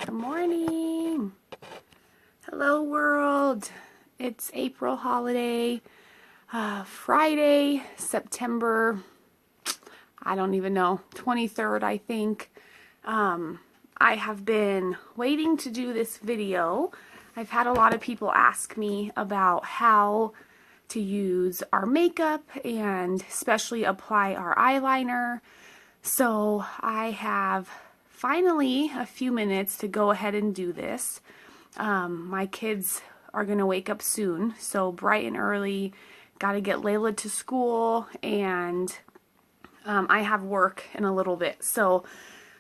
Good morning. Hello world. It's April holiday, Friday, September, I don't even know, 23rd, I think. I have been waiting to do this video. I've had a lot of people ask me about how to use our makeup and especially apply our eyeliner. So I have finally a few minutes to go ahead and do this. My kids are going to wake up soon, so bright and early. Got to get Layla to school, and I have work in a little bit. So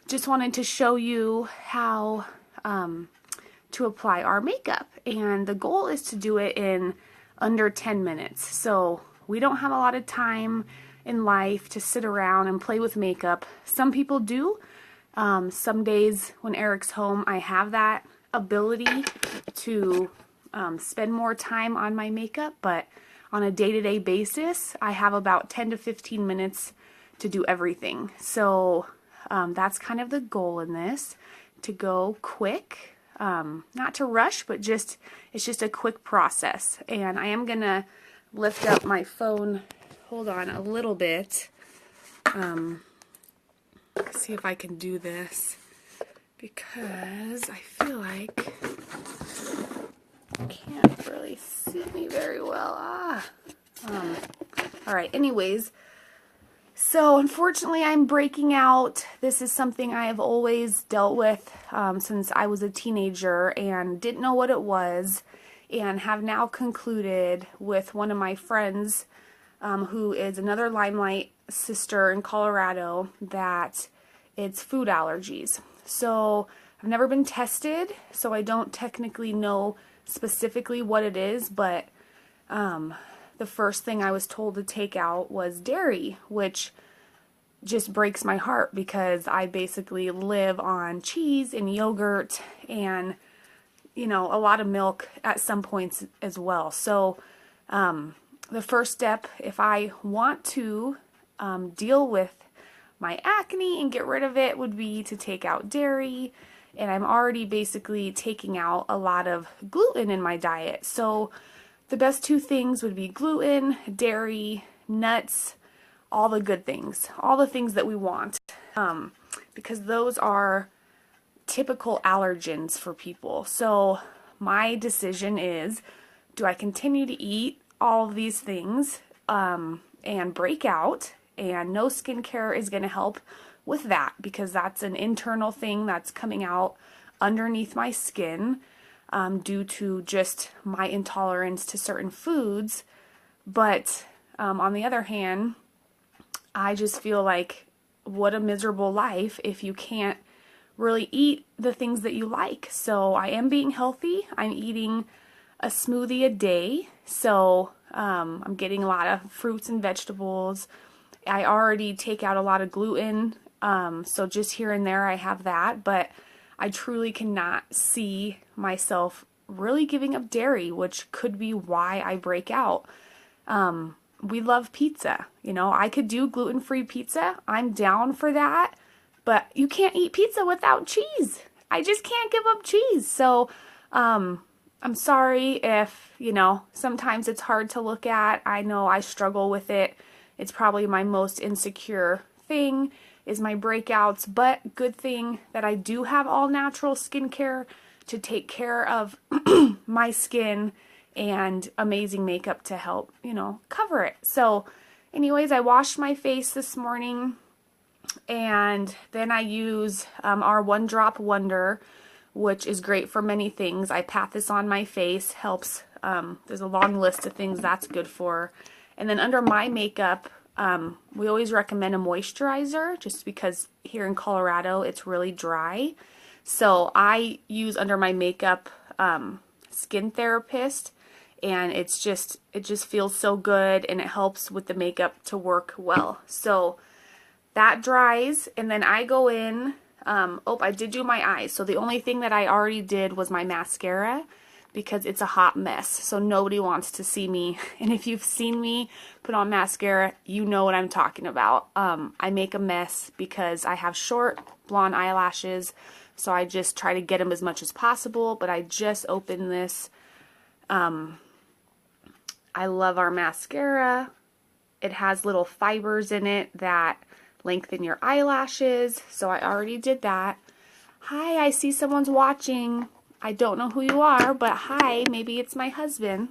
just wanted to show you how to apply our makeup. And the goal is to do it in under 10 minutes. So we don't have a lot of time in life to sit around and play with makeup. Some people do. Some days when Eric's home, I have that ability to spend more time on my makeup, but on a day-to-day basis, I have about 10 to 15 minutes to do everything. So that's kind of the goal in this, to go quick, not to rush, but it's just a quick process. And I am gonna lift up my phone, hold on a little bit, see if I can do this, because I feel like I can't really see me very well. Alright, anyways, so unfortunately I'm breaking out. This is something I have always dealt with since I was a teenager and didn't know what it was, and have now concluded with one of my friends who is another LimeLight sister in Colorado, that it's food allergies. So I've never been tested, so I don't technically know specifically what it is, but the first thing I was told to take out was dairy, which just breaks my heart because I basically live on cheese and yogurt and, you know, a lot of milk at some points as well. So the first step, if I want to deal with my acne and get rid of it, would be to take out dairy. And I'm already basically taking out a lot of gluten in my diet. So the best two things would be gluten, dairy, nuts, all the good things, all the things that we want, because those are typical allergens for people. So my decision is, do I continue to eat all of these things and break out? And no skincare is going to help with that, because that's an internal thing that's coming out underneath my skin due to just my intolerance to certain foods. But on the other hand, I just feel like, what a miserable life if you can't really eat the things that you like. So I am being healthy. I'm eating a smoothie a day. So I'm getting a lot of fruits and vegetables. I already take out a lot of gluten, so just here and there I have that, but I truly cannot see myself really giving up dairy, which could be why I break out. We love pizza, you know, I could do gluten-free pizza, I'm down for that, but you can't eat pizza without cheese. I just can't give up cheese. So I'm sorry if, you know, sometimes it's hard to look at. I know I struggle with it. It's probably my most insecure thing, is my breakouts, but good thing that I do have all natural skincare to take care of my skin, and amazing makeup to help, you know, cover it. So anyways, I washed my face this morning, and then I use our One Drop Wonder, which is great for many things. I pat this on my face, helps, there's a long list of things that's good for. And then under my makeup, we always recommend a moisturizer, just because here in Colorado it's really dry. So I use under my makeup Skin Therapist, and it just feels so good, and it helps with the makeup to work well. So that dries, and then I go in, I did do my eyes. So the only thing that I already did was my mascara, because it's a hot mess. So nobody wants to see me. And if you've seen me put on mascara, you know what I'm talking about. I make a mess because I have short blonde eyelashes. So I just try to get them as much as possible. But I just opened this. I love our mascara. It has little fibers in it that lengthen your eyelashes. So I already did that. Hi, I see someone's watching. I don't know who you are, but hi, maybe it's my husband.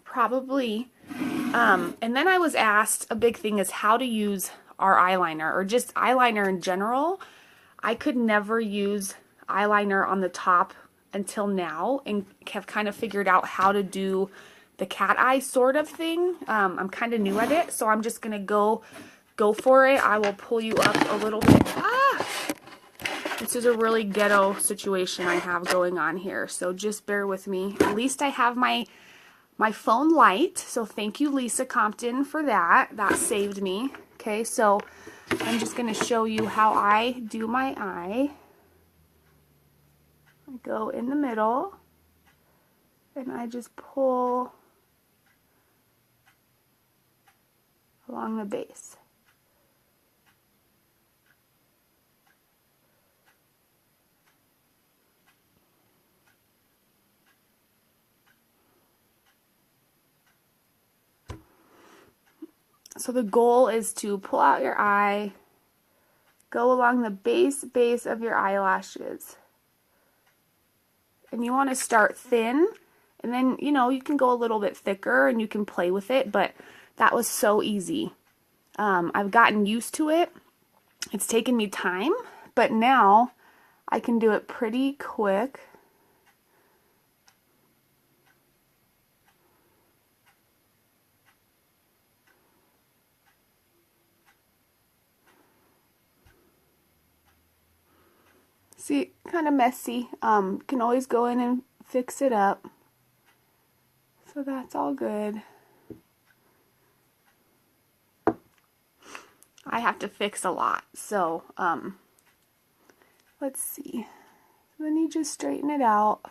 Probably. And then I was asked, a big thing is how to use our eyeliner, or just eyeliner in general. I could never use eyeliner on the top until now, and have kind of figured out how to do the cat eye sort of thing. I'm kind of new at it, so I'm just gonna go for it. I will pull you up a little bit. This is a really ghetto situation I have going on here, so just bear with me. At least I have my phone light, so thank you, Lisa Compton, for that. That saved me. Okay, so I'm just gonna show you how I do my eye. I go in the middle, and I just pull along the base. So the goal is to pull out your eye, go along the base of your eyelashes. And you want to start thin, and then, you know, you can go a little bit thicker and you can play with it, but that was so easy. I've gotten used to it. It's taken me time, but now I can do it pretty quick. See, kind of messy. Can always go in and fix it up. So that's all good. I have to fix a lot, so let's see. Then you just straighten it out.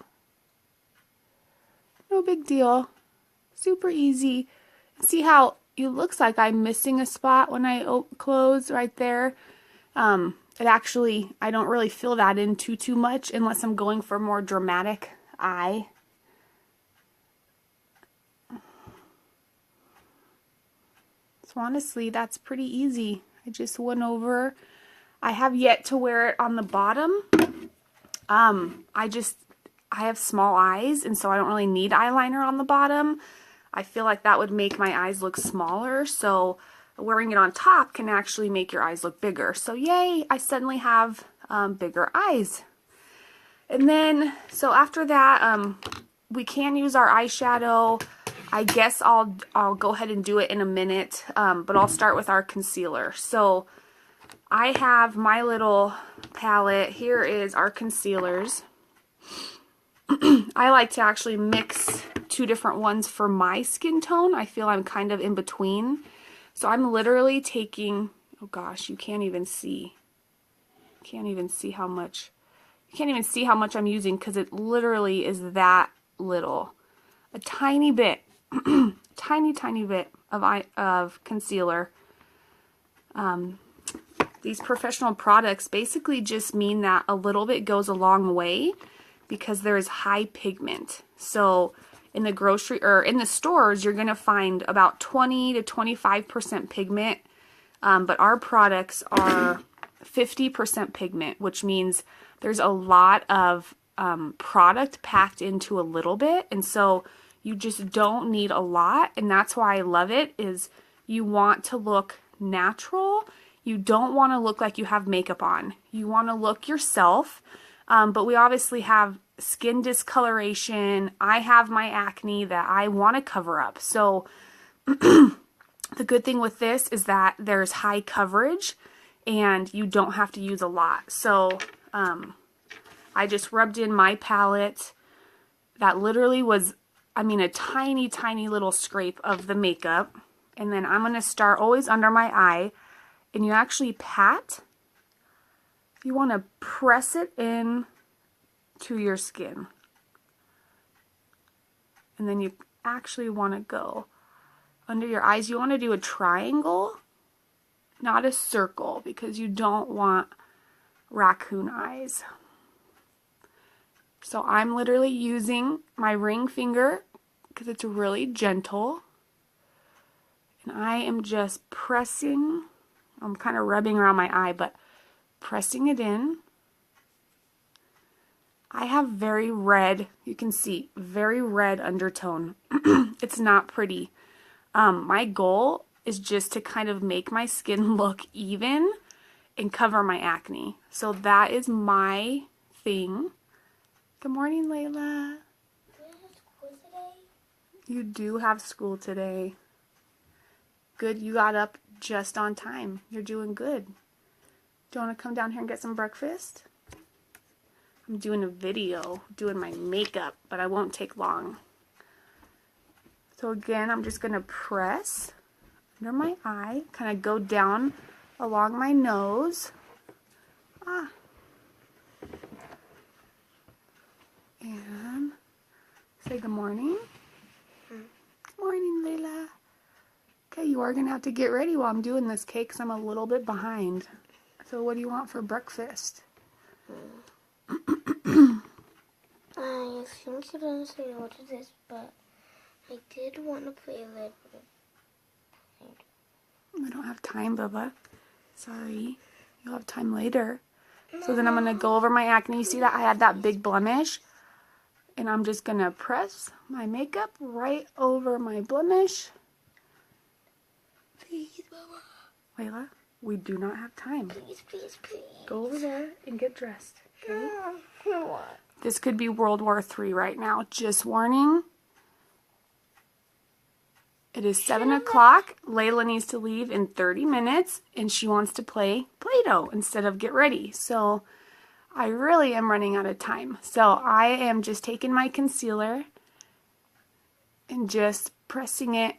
No big deal. Super easy. See how it looks like I'm missing a spot when I close right there? It actually, I don't really fill that in too much unless I'm going for a more dramatic eye. So honestly, that's pretty easy. I just went over. I have yet to wear it on the bottom. I have small eyes, and so I don't really need eyeliner on the bottom. I feel like that would make my eyes look smaller, so wearing it on top can actually make your eyes look bigger. So yay, I suddenly have bigger eyes. And then, so after that, we can use our eyeshadow. I guess I'll go ahead and do it in a minute, but I'll start with our concealer. So I have my little palette. Here is our concealers. I like to actually mix two different ones for my skin tone. I feel I'm kind of in between. So I'm literally taking, oh gosh, you can't even see. Can't even see how much. You can't even see how much I'm using because it literally is that little. A tiny bit, tiny bit of concealer. These professional products basically just mean that a little bit goes a long way because there is high pigment. So in the grocery or in the stores, you're going to find about 20 to 25% pigment, but our products are 50% pigment, which means there's a lot of product packed into a little bit, and so you just don't need a lot, and that's why I love it, is you want to look natural. You don't want to look like you have makeup on. You want to look yourself, but we obviously have skin discoloration. I have my acne that I want to cover up. So the good thing with this is that there's high coverage and you don't have to use a lot. So I just rubbed in my palette. That literally was, I mean, a tiny little scrape of the makeup. And then I'm going to start always under my eye. And you actually pat. You want to press it in to your skin. and then you actually want to go under your eyes. You want to do a triangle, not a circle, because you don't want raccoon eyes. So I'm literally using my ring finger because it's really gentle. And I am just pressing, I'm kind of rubbing around my eye, but pressing it in. I have very red, you can see, very red undertone. It's not pretty. My goal is just to kind of make my skin look even and cover my acne. So that is my thing. Good morning, Layla. Do I have school today? You do have school today. Good, you got up just on time. You're doing good. Do you want to come down here and get some breakfast? I'm doing a video, doing my makeup, but I won't take long. So again, I'm just going to press under my eye, kind of go down along my nose. And say good morning. Good morning, Layla. Okay, you are going to have to get ready while I'm doing this cake because I'm a little bit behind. So what do you want for breakfast? I think you don't say no to this, but I did want to play a little bit. I don't have time, Bubba. Sorry. You'll have time later. So then I'm going to go over my acne. You see that I had that big blemish? And I'm just going to press my makeup right over my blemish. Please, Mama. Layla, we do not have time. Please, please, please. Go over there and get dressed. Okay? What? This could be World War III right now. Just warning. It is 7 o'clock. Layla needs to leave in 30 minutes, and she wants to play Play-Doh instead of get ready. So I really am running out of time. So I am just taking my concealer and just pressing it,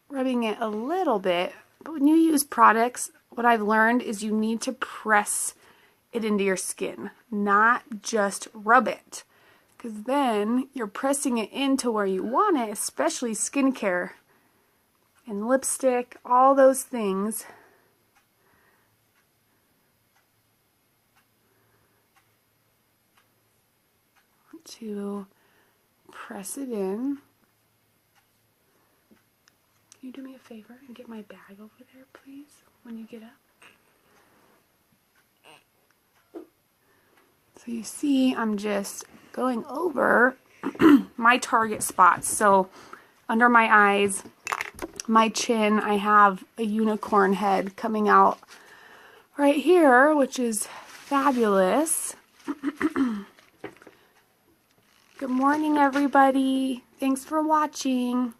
rubbing it a little bit. But when you use products, what I've learned is you need to press it into your skin, not just rub it. Because then you're pressing it into where you want it, especially skincare and lipstick, all those things. To press it in. Can you do me a favor and get my bag over there, please, when you get up? So you see, I'm just going over my target spots. So under my eyes, my chin, I have a unicorn head coming out right here, which is fabulous. Good morning, everybody. Thanks for watching. I'm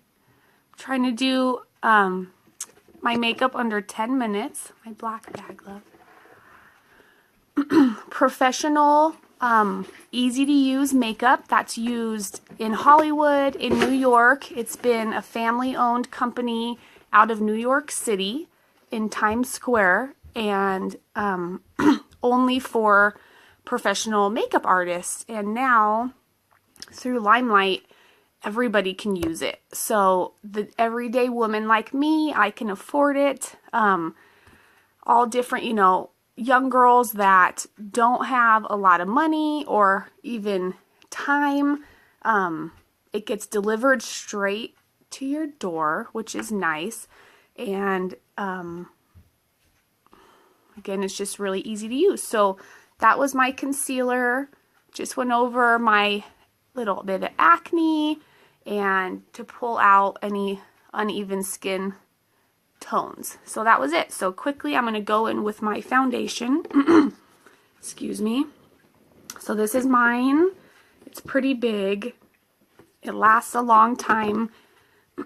trying to do my makeup under 10 minutes. My black bag, love. Professional, easy to use makeup that's used in Hollywood, in New York. It's been a family-owned company out of New York City in Times Square, and only for professional makeup artists. And now, through LimeLight, everybody can use it. So the everyday woman like me, I can afford it. All different, you know, young girls that don't have a lot of money or even time. It gets delivered straight to your door, which is nice. And again, it's just really easy to use. So that was my concealer. Just went over my little bit of acne and to pull out any uneven skin tones. So that was it. So quickly I'm going to go in with my foundation. Excuse me. So this is mine. It's pretty big. It lasts a long time.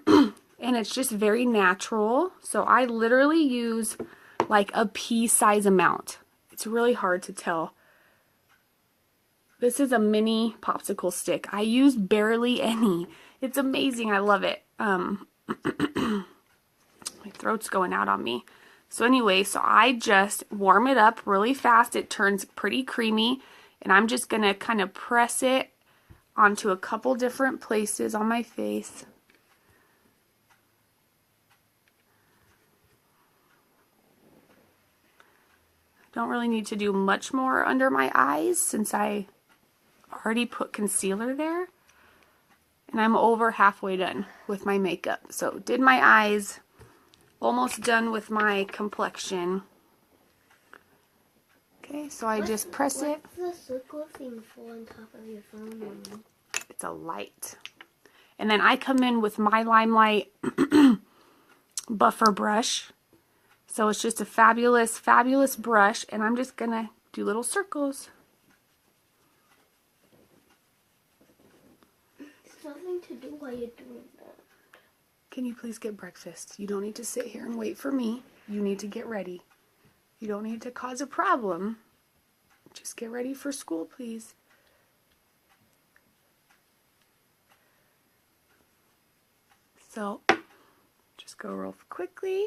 And it's just very natural. So I literally use like a pea size amount. It's really hard to tell. This is a mini popsicle stick. I use barely any. It's amazing. I love it. My throat's going out on me. So anyway, so I just warm it up really fast. It turns pretty creamy. And I'm just going to kind of press it onto a couple different places on my face. Don't really need to do much more under my eyes since I already put concealer there. And I'm over halfway done with my makeup. So did my eyes, almost done with my complexion. Okay, so I just press it. What's the circle thing for on top of your phone, Mommy? It's a light. And then I come in with my LimeLight buffer brush. So it's just a fabulous, fabulous brush, and I'm just gonna do little circles. There's nothing to do while you're doing that. Can you please get breakfast? You don't need to sit here and wait for me. You need to get ready. You don't need to cause a problem. Just get ready for school, please. So, just go real quickly.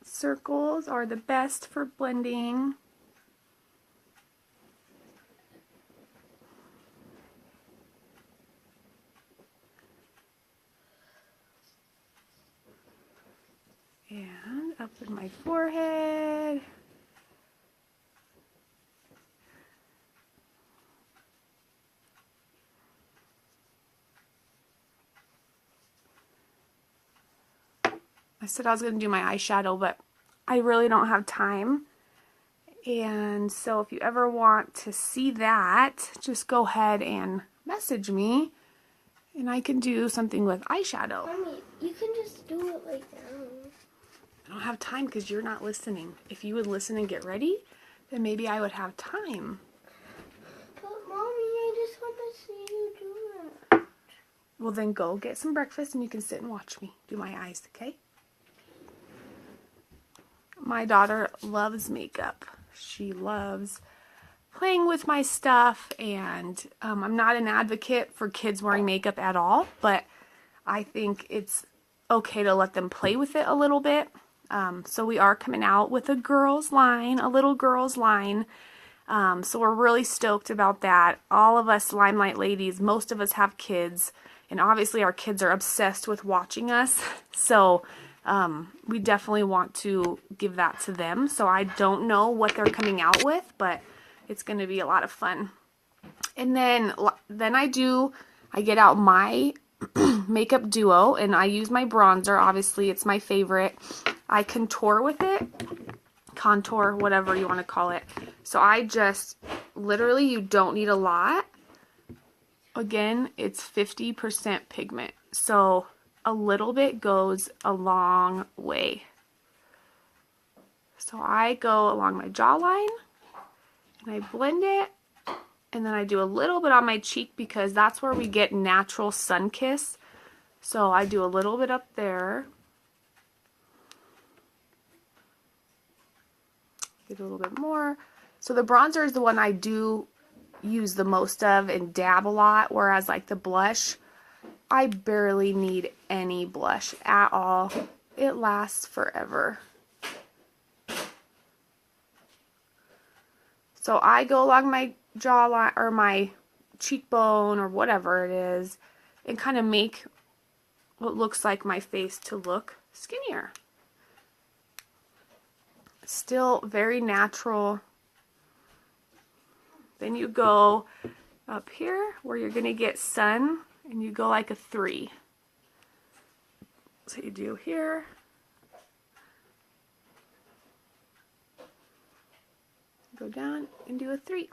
Circles are the best for blending. And up in my forehead. I said I was going to do my eyeshadow, but I really don't have time. And so if you ever want to see that, just go ahead and message me and I can do something with eyeshadow. Mommy, you can just do it right now. I don't have time because you're not listening. If you would listen and get ready, then maybe I would have time. But Mommy, I just want to see you do it. Well, then go get some breakfast and you can sit and watch me do my eyes, okay? My daughter loves makeup. She loves playing with my stuff, and I'm not an advocate for kids wearing makeup at all, but I think it's okay to let them play with it a little bit. So we are coming out with a girls line, a little girls line. So we're really stoked about that. All of us LimeLight ladies, most of us have kids, and obviously our kids are obsessed with watching us. So we definitely want to give that to them. So I don't know what they're coming out with, but it's going to be a lot of fun. And then I get out my makeup duo, and I use my bronzer. Obviously, it's my favorite. I contour with it. Contour, whatever you want to call it. So I just, literally, you don't need a lot. Again, it's 50% pigment. So a little bit goes a long way. So I go along my jawline and I blend it, and then I do a little bit on my cheek because that's where we get natural sun kiss. So I do a little bit up there. Get a little bit more. So the bronzer is the one I do use the most of and dab a lot, whereas like the blush, I barely need any blush at all. It lasts forever. So I go along my jawline or my cheekbone or whatever it is and kind of make what looks like my face to look skinnier. Still very natural. Then you go up here where you're going to get sun, and you go like a 3. So you do here. Go down and do a 3.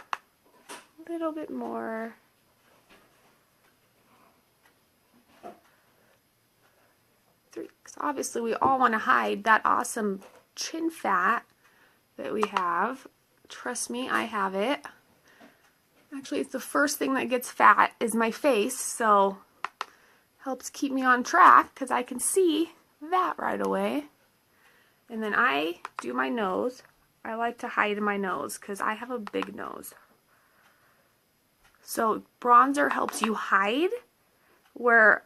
A little bit more. 3. Because obviously we all want to hide that awesome chin fat that we have. Trust me, I have it. Actually, it's the first thing that gets fat is my face, so helps keep me on track because I can see that right away. And then I do my nose. I like to hide my nose because I have a big nose. So bronzer helps you hide where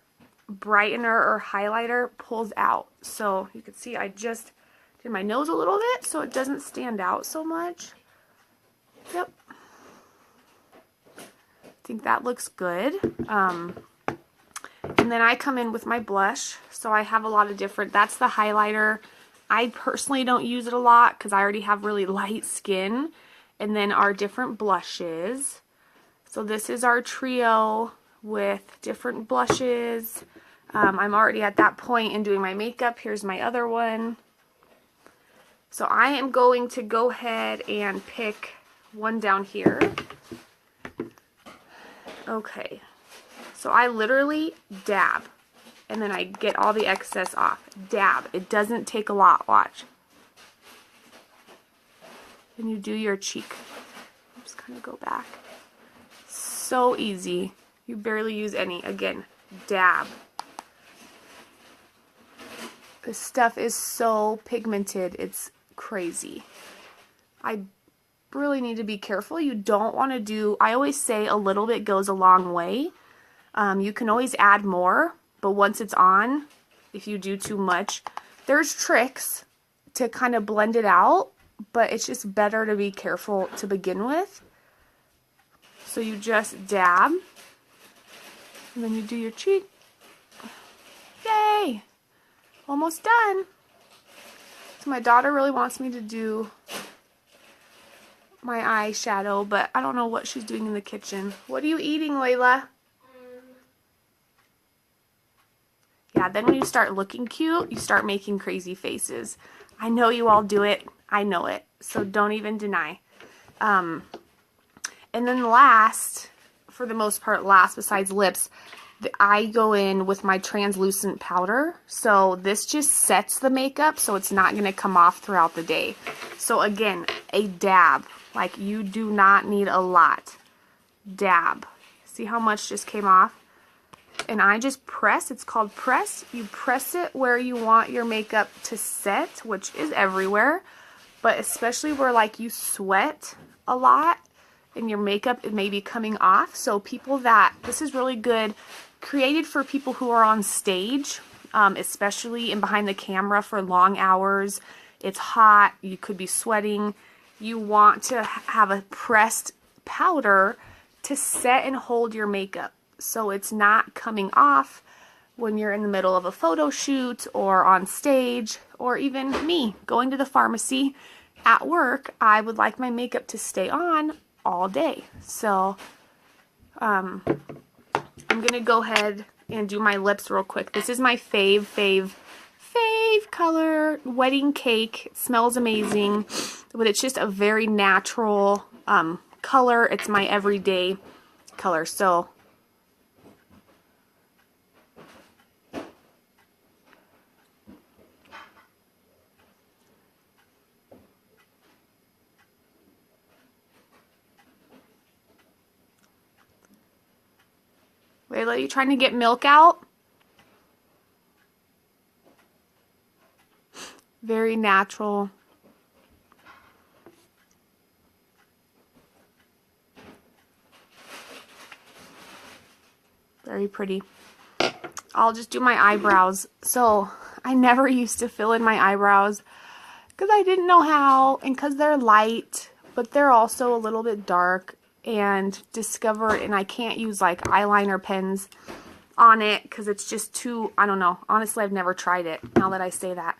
brightener or highlighter pulls out. So you can see I just did my nose a little bit so it doesn't stand out so much. Yep. think that looks good. And then I come in with my blush. So I have a lot of different, that's the highlighter. I personally don't use it a lot because I already have really light skin. And then our different blushes. So this is our trio with different blushes. I'm already at that point in doing my makeup. Here's my other one. So I am going to go ahead and pick one down here. Okay. So I literally dab, and then I get all the excess off. Dab. It doesn't take a lot. Watch. And you do your cheek. Just kind of go back. So easy. You barely use any. Again, dab. This stuff is so pigmented. It's crazy. I really need to be careful. You don't want to do, I always say a little bit goes a long way. You can always add more, but once it's on, if you do too much, there's tricks to kind of blend it out, but it's just better to be careful to begin with. So you just dab, and then you do your cheek. Yay! Almost done. So my daughter really wants me to do my eyeshadow, but I don't know what she's doing in the kitchen. What are you eating, Layla? Yeah, then when you start looking cute, you start making crazy faces. I know you all do it. I know it. So don't even deny. And then last, for the most part, last besides lips, I go in with my translucent powder. So this just sets the makeup so it's not going to come off throughout the day. So again, a dab. Like, you do not need a lot. Dab. See how much just came off? And I just press. It's called press. You press it where you want your makeup to set, which is everywhere. But especially where, like, you sweat a lot and your makeup may be coming off. So people that, this is really good, created for people who are on stage, especially in behind the camera for long hours. It's hot. You could be sweating. You want to have a pressed powder to set and hold your makeup so it's not coming off when you're in the middle of a photo shoot or on stage, or even me going to the pharmacy at work. I would like my makeup to stay on all day. So I'm gonna go ahead and do my lips real quick. This is my fave color, Wedding Cake. It smells amazing, but it's just a very natural color. It's my everyday color. So Layla, you trying to get milk out? Very natural. Very pretty. I'll just do my eyebrows. So I never used to fill in my eyebrows because I didn't know how, and because they're light, but they're also a little bit dark, and discovered, and I can't use like eyeliner pens on it because it's just too, I don't know. Honestly, I've never tried it now that I say that.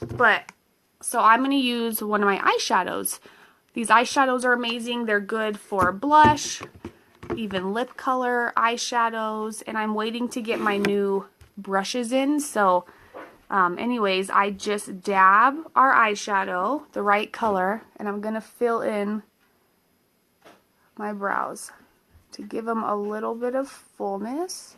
But so I'm going to use one of my eyeshadows. These eyeshadows are amazing. They're good for blush, even lip color eyeshadows, and I'm waiting to get my new brushes in. So anyways, I just dab our eyeshadow, the right color, and I'm going to fill in my brows to give them a little bit of fullness.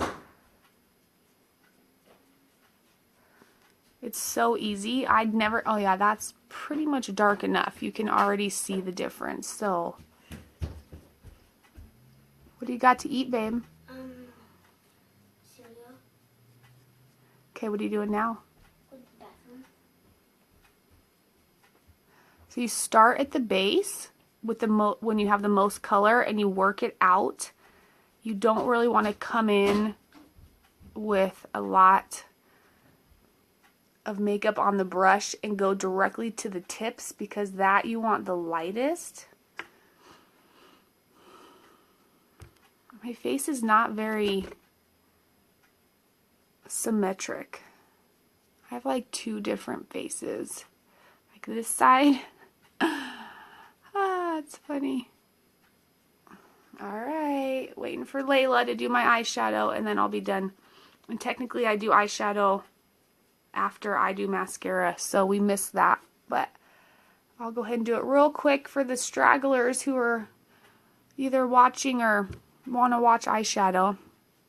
It's so easy. I'd never, oh yeah, that's pretty much dark enough. You can already see the difference. So, what do you got to eat, babe? Cereal. Okay, what are you doing now? So you start at the base with the when you have the most color, and you work it out. You don't really want to come in with a lot of makeup on the brush and go directly to the tips, because that you want the lightest. My face is not very symmetric. I have like two different faces. Like this side. Ah, it's funny. Alright, waiting for Layla to do my eyeshadow and then I'll be done. And technically I do eyeshadow after I do mascara, so we missed that. But I'll go ahead and do it real quick for the stragglers who are either watching or want to watch eyeshadow.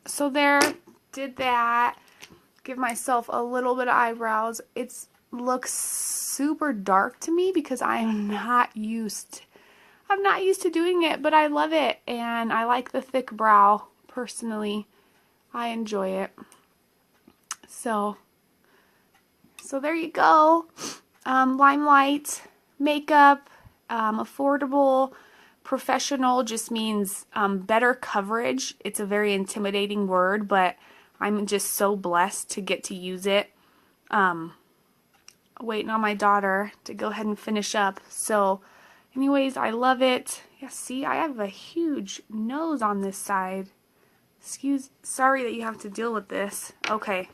So there, did that. Give myself a little bit of eyebrows. It looks super dark to me because I'm not used to doing it, but I love it, and I like the thick brow personally. I enjoy it. So there you go. LimeLight makeup, affordable. Professional just means better coverage. It's a very intimidating word, but I'm just so blessed to get to use it. Waiting on my daughter to go ahead and finish up. So anyways, I love it. Yeah, see, I have a huge nose on this side. Sorry that you have to deal with this. Okay,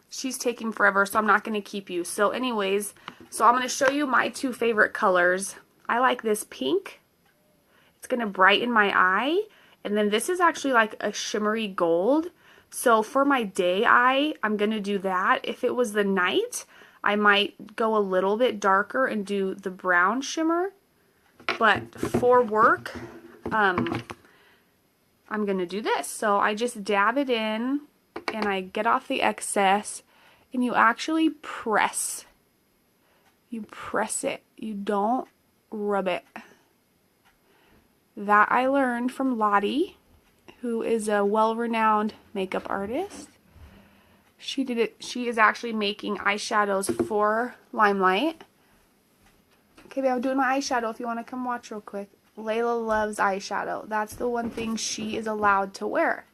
she's taking forever, so I'm not going to keep you. So anyways, so I'm going to show you my two favorite colors. I like this pink. It's going to brighten my eye. And then this is actually like a shimmery gold. So for my day eye, I'm going to do that. If it was the night, I might go a little bit darker and do the brown shimmer. But for work, I'm going to do this. So I just dab it in and I get off the excess, and you actually press. You press it. You don't rub it. That I learned from Lottie, who is a well-renowned makeup artist. She did it. She is actually making eyeshadows for LimeLight. Okay, babe, I'm doing my eyeshadow if you want to come watch real quick. Layla loves eyeshadow. That's the one thing she is allowed to wear.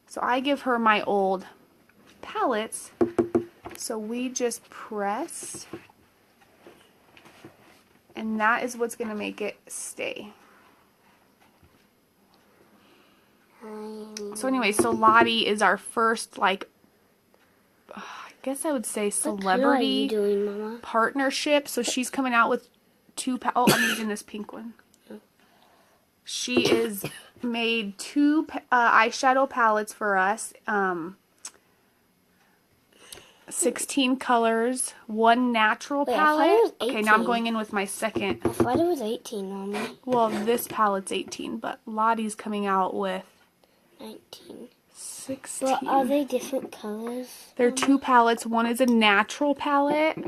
So I give her my old palettes. So we just press. And that is what's going to make it stay. So anyway, so Lottie is our first, like, I guess I would say celebrity partnership. So she's coming out with oh, I'm using this pink one. She is made two eyeshadow palettes for us. 16 colors, one natural palette. Okay, now I'm going in with my second. I thought it was 18, Mommy. Well, this palette's 18, but Lottie's coming out with 19. 16. But are they different colors? They're two palettes. One is a natural palette,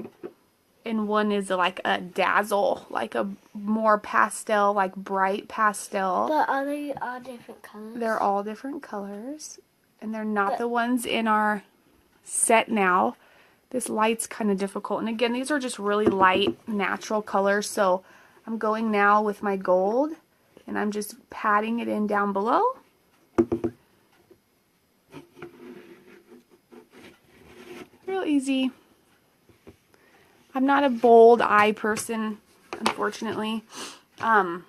and one is like a dazzle, like a more pastel, like bright pastel. But are they all different colors? They're all different colors, and they're not the ones in our set now. This light's kind of difficult, and again, these are just really light natural colors. So I'm going now with my gold, and I'm just patting it in down below. Real easy. I'm not a bold eye person, unfortunately. And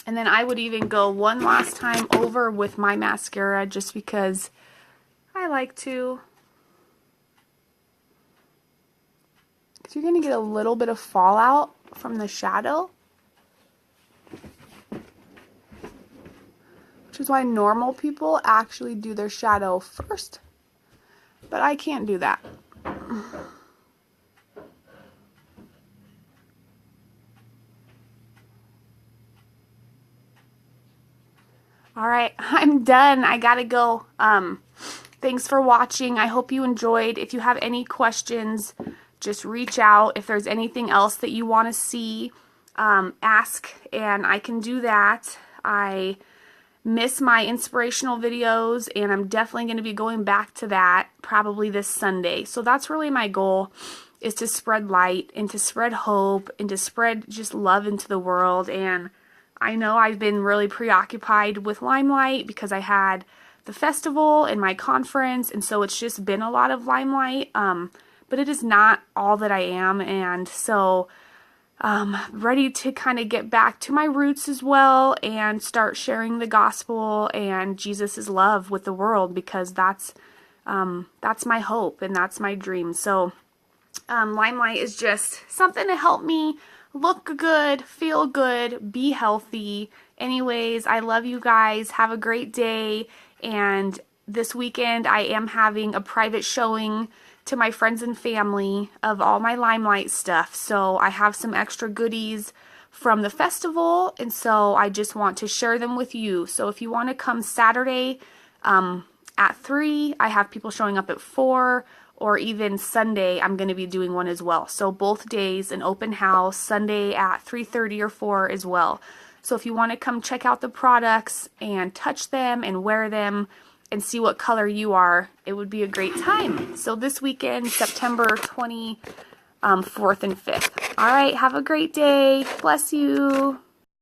then I would even go one last time over with my mascara just because I like to. Because you're going to get a little bit of fallout from the shadow. Which is why normal people actually do their shadow first. But I can't do that. Alright, I'm done. I gotta go. Thanks for watching. I hope you enjoyed. If you have any questions, just reach out. If there's anything else that you want to see, ask, and I can do that. I miss my inspirational videos, and I'm definitely going to be going back to that probably this Sunday. So that's really my goal, is to spread light and to spread hope and to spread just love into the world. And I know I've been really preoccupied with LimeLight because I had the festival and my conference, and so it's just been a lot of LimeLight, but it is not all that I am. And so ready to kind of get back to my roots as well and start sharing the gospel and Jesus's love with the world, because that's my hope and that's my dream. So LimeLight is just something to help me look good, feel good, be healthy. Anyways, I love you guys. Have a great day. And this weekend I am having a private showing to my friends and family of all my LimeLight stuff. So I have some extra goodies from the festival, and so I just want to share them with you. So if you want to come Saturday at 3, I have people showing up at 4, or even Sunday I'm going to be doing one as well. So both days an open house, Sunday at 3:30 or 4 as well. So if you want to come check out the products and touch them and wear them and see what color you are, it would be a great time. So this weekend, September 24th and 5th. All right, have a great day. Bless you.